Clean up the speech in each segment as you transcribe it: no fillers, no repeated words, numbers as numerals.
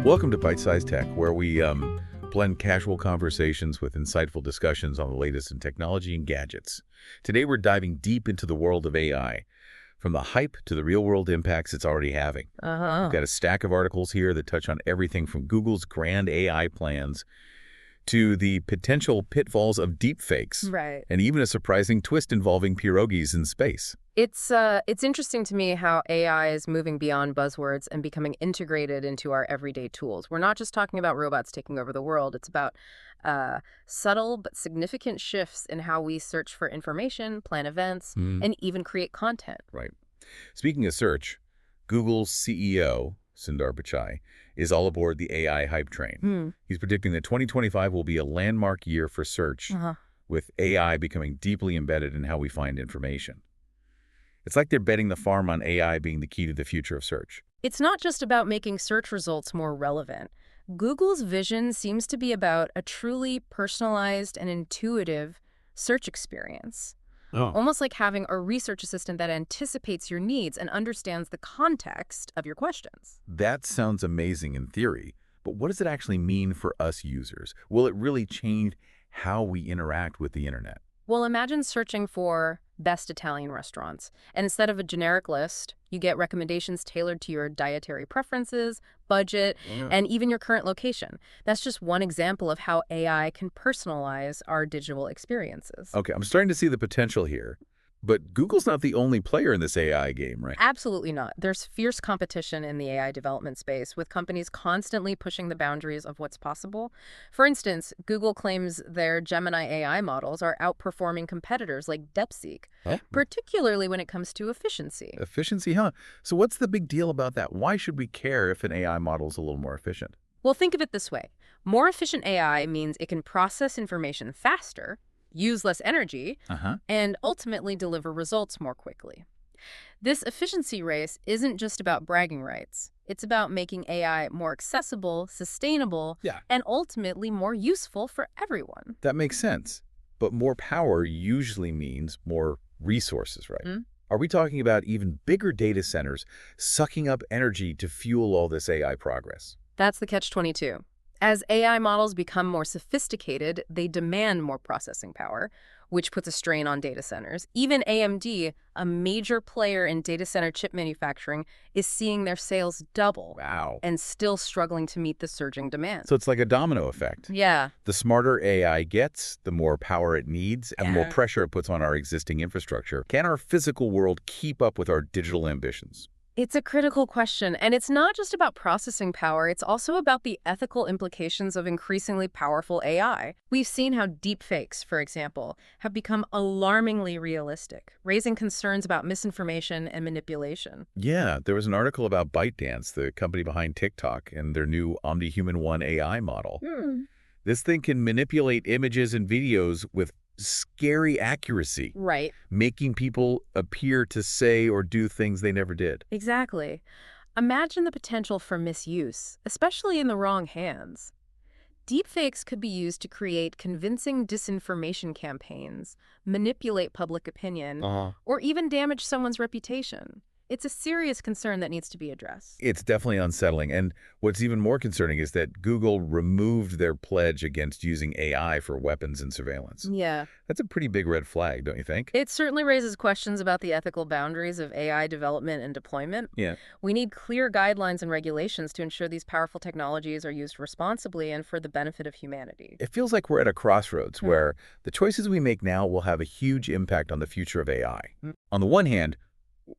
Welcome to Byte-Sized Tech, where we blend casual conversations with insightful discussions on the latest in technology and gadgets. Today, we're diving deep into the world of AI, from the hype to the real-world impacts it's already having. We've got a stack of articles here that touch on everything from Google's grand AI plans to the potential pitfalls of deepfakes, Right. and even a surprising twist involving pierogies in space. It's interesting to me how AI is moving beyond buzzwords and becoming integrated into our everyday tools. We're not just talking about robots taking over the world. It's about subtle but significant shifts in how we search for information, plan events, and even create content. Right. Speaking of search, Google's CEO, Sundar Pichai, is all aboard the AI hype train. He's predicting that 2025 will be a landmark year for search, with AI becoming deeply embedded in how we find information. It's like they're betting the farm on AI being the key to the future of search. It's not just about making search results more relevant. Google's vision seems to be about a truly personalized and intuitive search experience. Almost like having a research assistant that anticipates your needs and understands the context of your questions. That sounds amazing in theory, but what does it actually mean for us users? Will it really change how we interact with the internet? Well, imagine searching for best Italian restaurants, and instead of a generic list, you get recommendations tailored to your dietary preferences, budget, and even your current location. That's just one example of how AI can personalize our digital experiences. Okay, I'm starting to see the potential here, but Google's not the only player in this AI game, right? Absolutely not. There's fierce competition in the AI development space, with companies constantly pushing the boundaries of what's possible. For instance, Google claims their Gemini AI models are outperforming competitors like DeepSeek, particularly when it comes to efficiency. Efficiency, huh? So what's the big deal about that? Why should we care if an AI model's a little more efficient? Well, think of it this way. More efficient AI means it can process information faster, use less energy, and ultimately deliver results more quickly. This efficiency race isn't just about bragging rights. It's about making AI more accessible, sustainable, and ultimately more useful for everyone. That makes sense. But more power usually means more resources, right? Are we talking about even bigger data centers sucking up energy to fuel all this AI progress? That's the catch-22. As AI models become more sophisticated, they demand more processing power, which puts a strain on data centers. Even AMD, a major player in data center chip manufacturing, is seeing their sales double. Wow. And still struggling to meet the surging demand. So it's like a domino effect. Yeah. The smarter AI gets, the more power it needs, and the more pressure it puts on our existing infrastructure. Can our physical world keep up with our digital ambitions? It's a critical question, and it's not just about processing power, it's also about the ethical implications of increasingly powerful AI. We've seen how deepfakes, for example, have become alarmingly realistic, raising concerns about misinformation and manipulation. Yeah, there was an article about ByteDance, the company behind TikTok, and their new Omni-Human One AI model. This thing can manipulate images and videos with scary accuracy. Right. Making people appear to say or do things they never did. Exactly. Imagine the potential for misuse, especially in the wrong hands. Deepfakes could be used to create convincing disinformation campaigns, manipulate public opinion, or even damage someone's reputation. It's a serious concern that needs to be addressed. It's definitely unsettling. And what's even more concerning is that Google removed their pledge against using AI for weapons and surveillance. Yeah. That's a pretty big red flag, don't you think? It certainly raises questions about the ethical boundaries of AI development and deployment. Yeah. We need clear guidelines and regulations to ensure these powerful technologies are used responsibly and for the benefit of humanity. It feels like we're at a crossroads where the choices we make now will have a huge impact on the future of AI. On the one hand,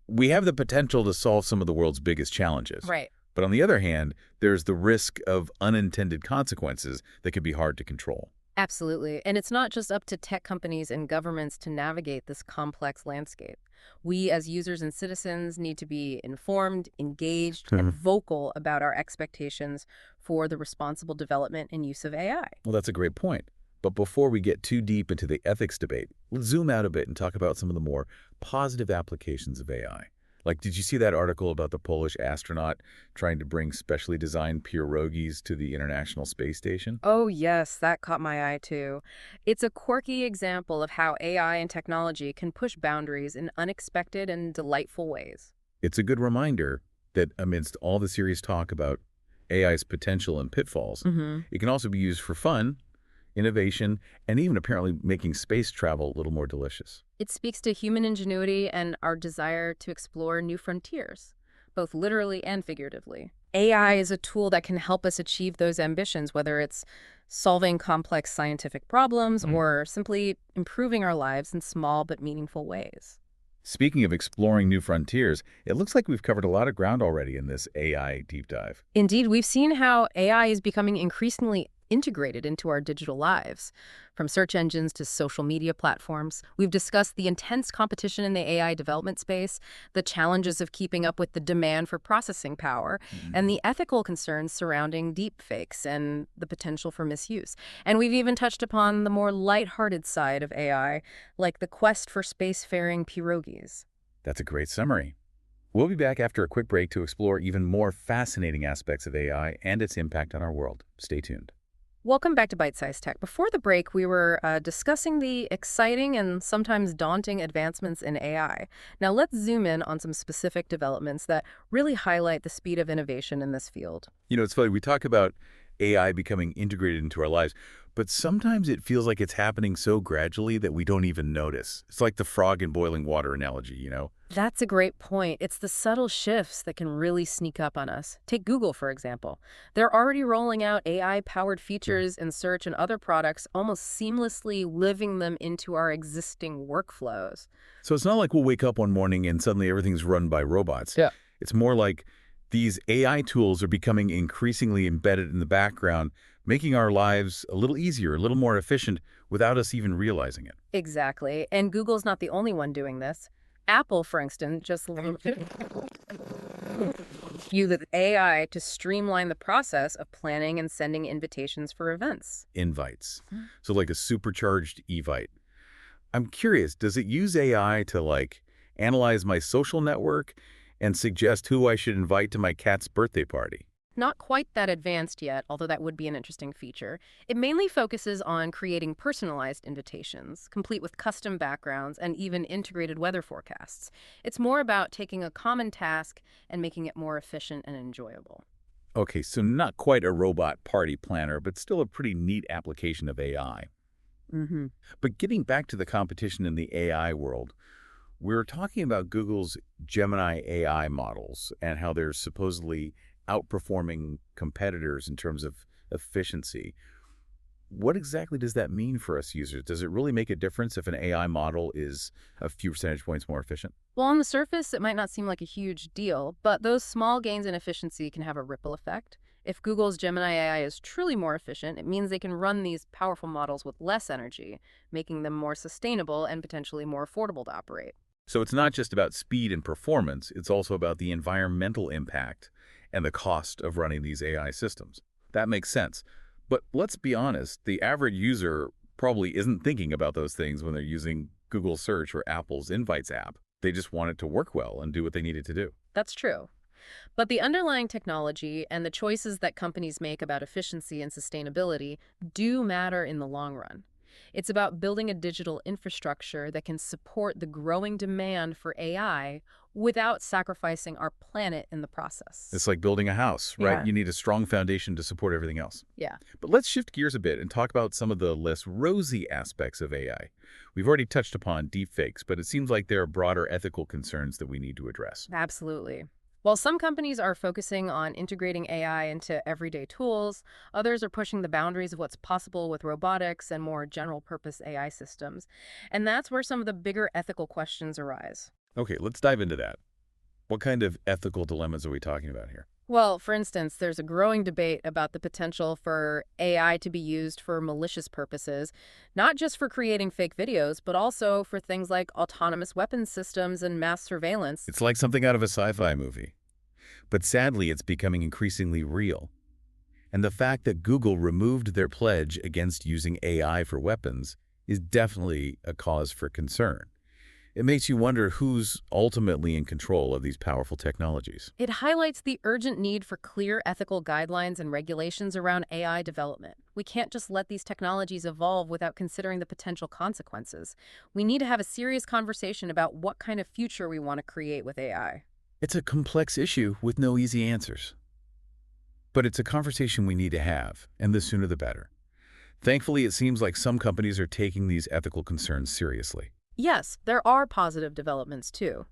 we have the potential to solve some of the world's biggest challenges. Right. But on the other hand, there's the risk of unintended consequences that can be hard to control. Absolutely. And it's not just up to tech companies and governments to navigate this complex landscape. We as users and citizens need to be informed, engaged, and vocal about our expectations for the responsible development and use of AI. Well, that's a great point. But before we get too deep into the ethics debate, let's zoom out a bit and talk about some of the more positive applications of AI. Like, did you see that article about the Polish astronaut trying to bring specially designed pierogies to the International Space Station? Oh, yes, that caught my eye, too. It's a quirky example of how AI and technology can push boundaries in unexpected and delightful ways. It's a good reminder that amidst all the serious talk about AI's potential and pitfalls, Mm-hmm. it can also be used for fun, innovation, and even apparently making space travel a little more delicious. It speaks to human ingenuity and our desire to explore new frontiers, both literally and figuratively. AI is a tool that can help us achieve those ambitions, whether it's solving complex scientific problems or simply improving our lives in small but meaningful ways. Speaking of exploring new frontiers, it looks like we've covered a lot of ground already in this AI deep dive. Indeed, we've seen how AI is becoming increasingly integrated into our digital lives. From search engines to social media platforms, we've discussed the intense competition in the AI development space, the challenges of keeping up with the demand for processing power, and the ethical concerns surrounding deepfakes and the potential for misuse. And we've even touched upon the more lighthearted side of AI, like the quest for spacefaring pierogies. That's a great summary. We'll be back after a quick break to explore even more fascinating aspects of AI and its impact on our world. Stay tuned. Welcome back to Byte-Sized Tech. Before the break, we were discussing the exciting and sometimes daunting advancements in AI. Now let's zoom in on some specific developments that really highlight the speed of innovation in this field. You know, it's funny, we talk about AI becoming integrated into our lives, but sometimes it feels like it's happening so gradually that we don't even notice. It's like the frog in boiling water analogy, you know? That's a great point. It's the subtle shifts that can really sneak up on us. Take Google, for example. They're already rolling out AI-powered features in search and other products, almost seamlessly living them into our existing workflows. So it's not like we'll wake up one morning and suddenly everything's run by robots. Yeah. It's more like these AI tools are becoming increasingly embedded in the background, making our lives a little easier, a little more efficient without us even realizing it. Exactly. And Google's not the only one doing this. Apple, for instance, just uses AI to streamline the process of planning and sending invitations for events. Invites. So like a supercharged evite. I'm curious, does it use AI to like analyze my social network and suggest who I should invite to my cat's birthday party? Not quite that advanced yet, although that would be an interesting feature. It mainly focuses on creating personalized invitations, complete with custom backgrounds and even integrated weather forecasts. It's more about taking a common task and making it more efficient and enjoyable. Okay, so not quite a robot party planner, but still a pretty neat application of AI. Mm-hmm. But getting back to the competition in the AI world, we're talking about Google's Gemini AI models and how they're supposedly outperforming competitors in terms of efficiency. What exactly does that mean for us users? Does it really make a difference if an AI model is a few percentage points more efficient? Well, on the surface, it might not seem like a huge deal, but those small gains in efficiency can have a ripple effect. If Google's Gemini AI is truly more efficient, it means they can run these powerful models with less energy, making them more sustainable and potentially more affordable to operate. So it's not just about speed and performance, it's also about the environmental impact and the cost of running these AI systems. That makes sense. But let's be honest, the average user probably isn't thinking about those things when they're using Google Search or Apple's Invites app. They just want it to work well and do what they need it to do. That's true. But the underlying technology and the choices that companies make about efficiency and sustainability do matter in the long run. It's about building a digital infrastructure that can support the growing demand for AI without sacrificing our planet in the process. It's like building a house, right? Yeah. You need a strong foundation to support everything else. Yeah. But let's shift gears a bit and talk about some of the less rosy aspects of AI. We've already touched upon deepfakes, but it seems like there are broader ethical concerns that we need to address. Absolutely. While some companies are focusing on integrating AI into everyday tools, others are pushing the boundaries of what's possible with robotics and more general-purpose AI systems. And that's where some of the bigger ethical questions arise. Okay, let's dive into that. What kind of ethical dilemmas are we talking about here? Well, for instance, there's a growing debate about the potential for AI to be used for malicious purposes, not just for creating fake videos, but also for things like autonomous weapons systems and mass surveillance. It's like something out of a sci-fi movie. But sadly, it's becoming increasingly real. And the fact that Google removed their pledge against using AI for weapons is definitely a cause for concern. It makes you wonder who's ultimately in control of these powerful technologies. It highlights the urgent need for clear ethical guidelines and regulations around AI development. We can't just let these technologies evolve without considering the potential consequences. We need to have a serious conversation about what kind of future we want to create with AI. It's a complex issue with no easy answers. But it's a conversation we need to have, and the sooner the better. Thankfully, it seems like some companies are taking these ethical concerns seriously. Yes, there are positive developments too.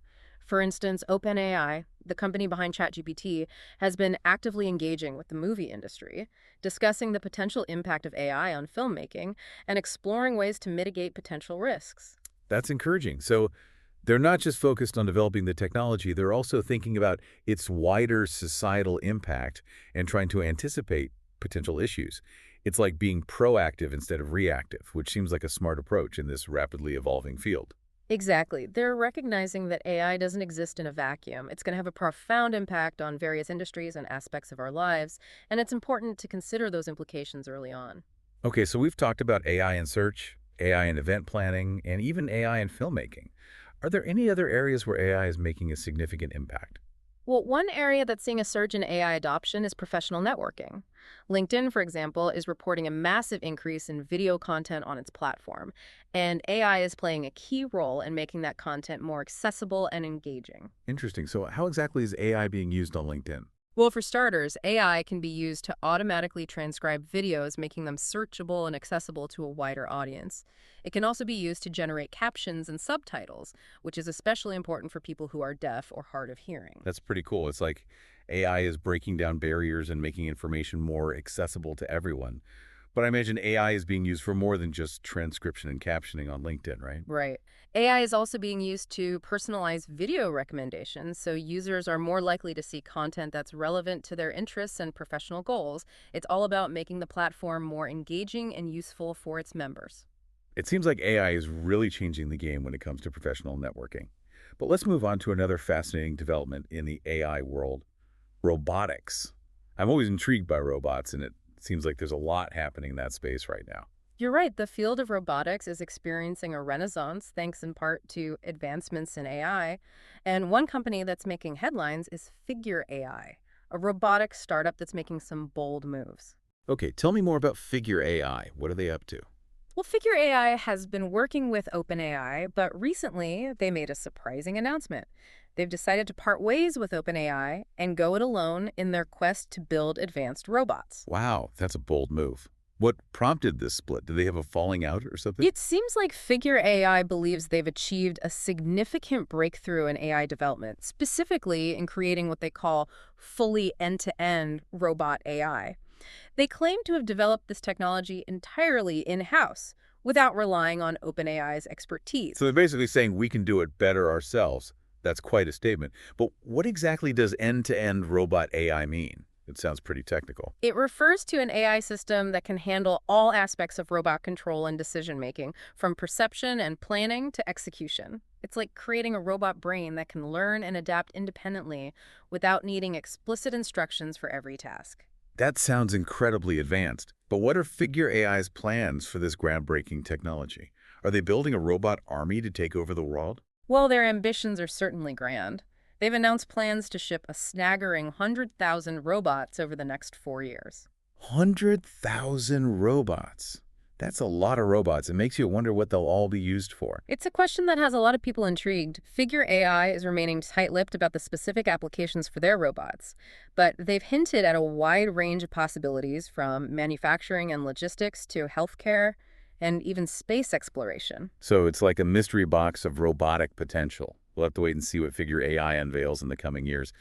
For instance, OpenAI, the company behind ChatGPT, has been actively engaging with the movie industry, discussing the potential impact of AI on filmmaking and exploring ways to mitigate potential risks. That's encouraging. So they're not just focused on developing the technology, they're also thinking about its wider societal impact and trying to anticipate potential issues. It's like being proactive instead of reactive, which seems like a smart approach in this rapidly evolving field. Exactly. They're recognizing that AI doesn't exist in a vacuum. It's going to have a profound impact on various industries and aspects of our lives, and it's important to consider those implications early on. Okay, so we've talked about AI in search, AI in event planning, and even AI in filmmaking. Are there any other areas where AI is making a significant impact? Well, one area that's seeing a surge in AI adoption is professional networking. LinkedIn, for example, is reporting a massive increase in video content on its platform, and AI is playing a key role in making that content more accessible and engaging. Interesting. So how exactly is AI being used on LinkedIn? Well, for starters, AI can be used to automatically transcribe videos, making them searchable and accessible to a wider audience. It can also be used to generate captions and subtitles, which is especially important for people who are deaf or hard of hearing. That's pretty cool. It's like AI is breaking down barriers and making information more accessible to everyone. But I imagine AI is being used for more than just transcription and captioning on LinkedIn, right? Right. AI is also being used to personalize video recommendations, so users are more likely to see content that's relevant to their interests and professional goals. It's all about making the platform more engaging and useful for its members. It seems like AI is really changing the game when it comes to professional networking. But let's move on to another fascinating development in the AI world, robotics. I'm always intrigued by robots, and it seems like there's a lot happening in that space right now. You're right, the field of robotics is experiencing a renaissance thanks in part to advancements in AI. And one company that's making headlines is Figure AI, a robotics startup that's making some bold moves. Okay, tell me more about Figure AI. What are they up to? Well, Figure AI has been working with OpenAI, but recently they made a surprising announcement. They've decided to part ways with OpenAI and go it alone in their quest to build advanced robots. Wow, that's a bold move. What prompted this split? Did they have a falling out or something? It seems like Figure AI believes they've achieved a significant breakthrough in AI development, specifically in creating what they call fully end-to-end robot AI. They claim to have developed this technology entirely in-house, without relying on OpenAI's expertise. So they're basically saying we can do it better ourselves. That's quite a statement. But what exactly does end-to-end robot AI mean? It sounds pretty technical. It refers to an AI system that can handle all aspects of robot control and decision-making, from perception and planning to execution. It's like creating a robot brain that can learn and adapt independently without needing explicit instructions for every task. That sounds incredibly advanced. But what are Figure AI's plans for this groundbreaking technology? Are they building a robot army to take over the world? Well, their ambitions are certainly grand. They've announced plans to ship a staggering 100,000 robots over the next 4 years. 100,000 robots. That's a lot of robots. It makes you wonder what they'll all be used for. It's a question that has a lot of people intrigued. Figure AI is remaining tight-lipped about the specific applications for their robots, but they've hinted at a wide range of possibilities from manufacturing and logistics to healthcare and even space exploration. So it's like a mystery box of robotic potential. We'll have to wait and see what Figure AI unveils in the coming years.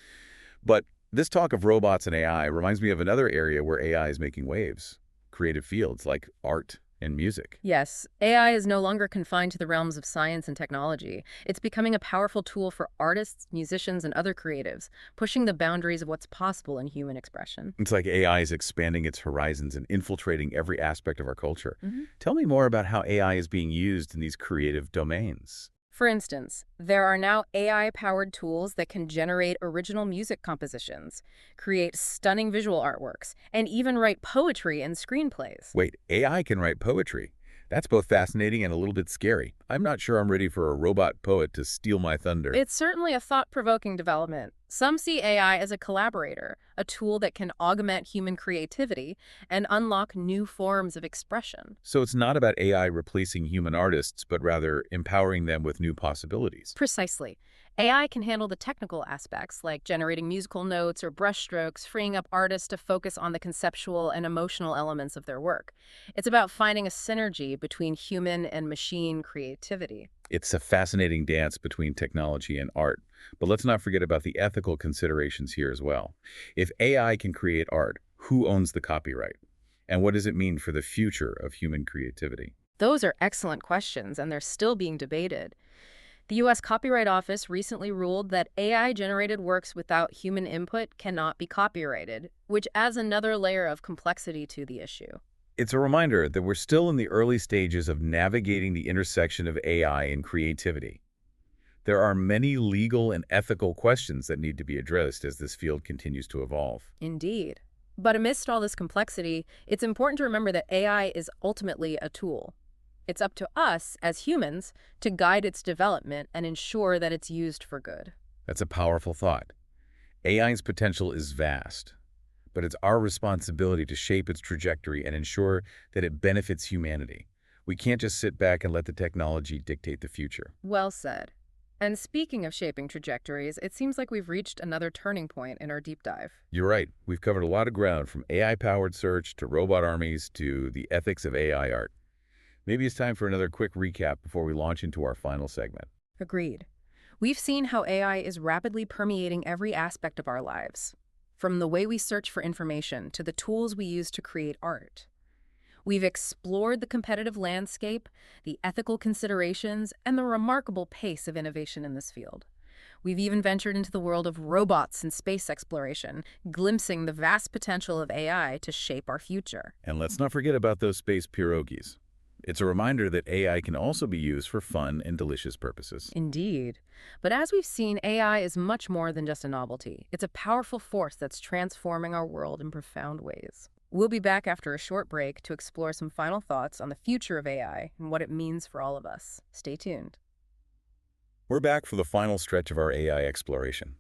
But this talk of robots and AI reminds me of another area where AI is making waves, creative fields like art and music. Yes, AI is no longer confined to the realms of science and technology. It's becoming a powerful tool for artists, musicians, and other creatives, pushing the boundaries of what's possible in human expression. It's like AI is expanding its horizons and infiltrating every aspect of our culture. Mhm. Tell me more about how AI is being used in these creative domains. For instance, there are now AI-powered tools that can generate original music compositions, create stunning visual artworks, and even write poetry and screenplays. Wait, AI can write poetry? That's both fascinating and a little bit scary. I'm not sure I'm ready for a robot poet to steal my thunder. It's certainly a thought-provoking development. Some see AI as a collaborator, a tool that can augment human creativity and unlock new forms of expression. So it's not about AI replacing human artists, but rather empowering them with new possibilities. Precisely. AI can handle the technical aspects, like generating musical notes or brushstrokes, freeing up artists to focus on the conceptual and emotional elements of their work. It's about finding a synergy between human and machine creativity. It's a fascinating dance between technology and art. But let's not forget about the ethical considerations here as well. If AI can create art, who owns the copyright? And what does it mean for the future of human creativity? Those are excellent questions, and they're still being debated. The U.S. Copyright Office recently ruled that AI-generated works without human input cannot be copyrighted, which adds another layer of complexity to the issue. It's a reminder that we're still in the early stages of navigating the intersection of AI and creativity. There are many legal and ethical questions that need to be addressed as this field continues to evolve. Indeed. But amidst all this complexity, it's important to remember that AI is ultimately a tool. It's up to us, as humans, to guide its development and ensure that it's used for good. That's a powerful thought. AI's potential is vast, but it's our responsibility to shape its trajectory and ensure that it benefits humanity. We can't just sit back and let the technology dictate the future. Well said. And speaking of shaping trajectories, it seems like we've reached another turning point in our deep dive. You're right. We've covered a lot of ground, from AI-powered search to robot armies to the ethics of AI art. Maybe it's time for another quick recap before we launch into our final segment. Agreed. We've seen how AI is rapidly permeating every aspect of our lives, from the way we search for information to the tools we use to create art. We've explored the competitive landscape, the ethical considerations, and the remarkable pace of innovation in this field. We've even ventured into the world of robots and space exploration, glimpsing the vast potential of AI to shape our future. And let's not forget about those space pierogies. It's a reminder that AI can also be used for fun and delicious purposes. Indeed. But as we've seen, AI is much more than just a novelty. It's a powerful force that's transforming our world in profound ways. We'll be back after a short break to explore some final thoughts on the future of AI and what it means for all of us. Stay tuned. We're back for the final stretch of our AI exploration.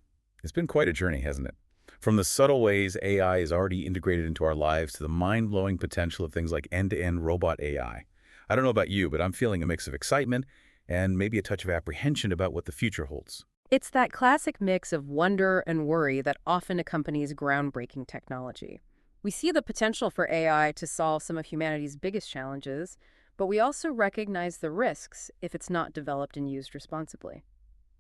It's been quite a journey, hasn't it? From the subtle ways AI is already integrated into our lives to the mind-blowing potential of things like end-to-end robot AI. I don't know about you, but I'm feeling a mix of excitement and maybe a touch of apprehension about what the future holds. It's that classic mix of wonder and worry that often accompanies groundbreaking technology. We see the potential for AI to solve some of humanity's biggest challenges, but we also recognize the risks if it's not developed and used responsibly.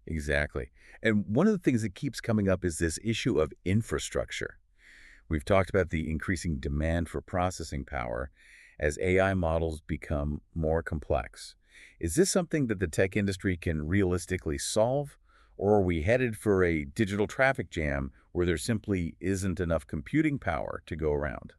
Exactly. And one of the things that keeps coming up is this issue of infrastructure. We've talked about the increasing demand for processing power as AI models become more complex. Is this something that the tech industry can realistically solve, or are we headed for a digital traffic jam where there simply isn't enough computing power to go around?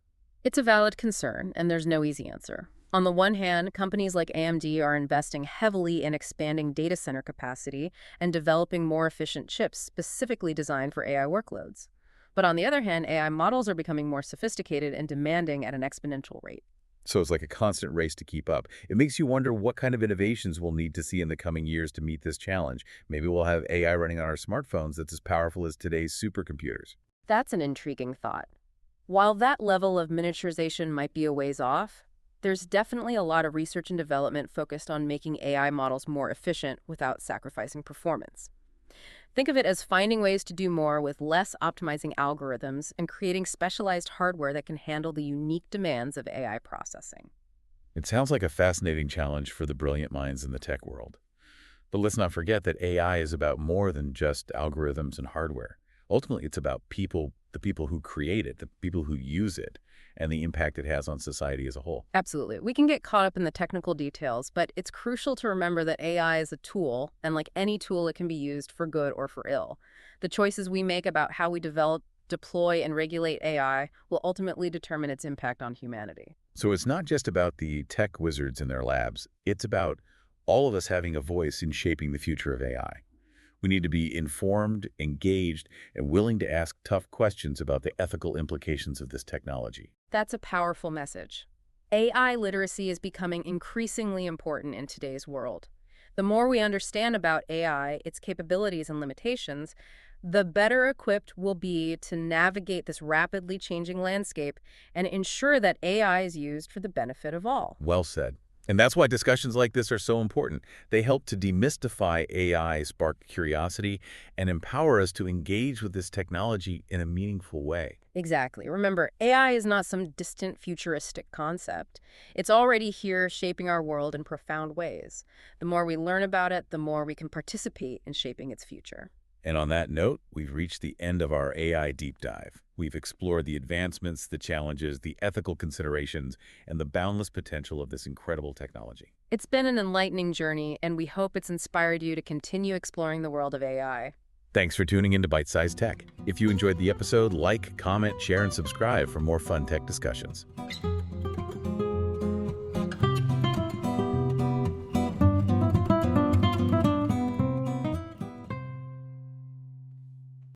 It's a valid concern, and there's no easy answer. On the one hand, companies like AMD are investing heavily in expanding data center capacity and developing more efficient chips specifically designed for AI workloads. But on the other hand, AI models are becoming more sophisticated and demanding at an exponential rate. So it's like a constant race to keep up. It makes you wonder what kind of innovations we'll need to see in the coming years to meet this challenge. Maybe we'll have AI running on our smartphones that's as powerful as today's supercomputers. That's an intriguing thought. While that level of miniaturization might be a ways off, there's definitely a lot of research and development focused on making AI models more efficient without sacrificing performance. Think of it as finding ways to do more with less, optimizing algorithms and creating specialized hardware that can handle the unique demands of AI processing. It sounds like a fascinating challenge for the brilliant minds in the tech world. But let's not forget that AI is about more than just algorithms and hardware. Ultimately, it's about people, the people who create it, the people who use it, and the impact it has on society as a whole. Absolutely. We can get caught up in the technical details, but it's crucial to remember that AI is a tool, and like any tool, it can be used for good or for ill. The choices we make about how we develop, deploy, and regulate AI will ultimately determine its impact on humanity. So it's not just about the tech wizards in their labs. It's about all of us having a voice in shaping the future of AI. We need to be informed, engaged, and willing to ask tough questions about the ethical implications of this technology. That's a powerful message. AI literacy is becoming increasingly important in today's world. The more we understand about AI, its capabilities and limitations, the better equipped we'll be to navigate this rapidly changing landscape and ensure that AI is used for the benefit of all. Well said. And that's why discussions like this are so important. They help to demystify AI, spark curiosity, and empower us to engage with this technology in a meaningful way. Exactly. Remember, AI is not some distant futuristic concept. It's already here shaping our world in profound ways. The more we learn about it, the more we can participate in shaping its future. And on that note, we've reached the end of our AI deep dive. We've explored the advancements, the challenges, the ethical considerations, and the boundless potential of this incredible technology. It's been an enlightening journey, and we hope it's inspired you to continue exploring the world of AI. Thanks for tuning in to Byte-Sized Tech. If you enjoyed the episode, like, comment, share, and subscribe for more fun tech discussions.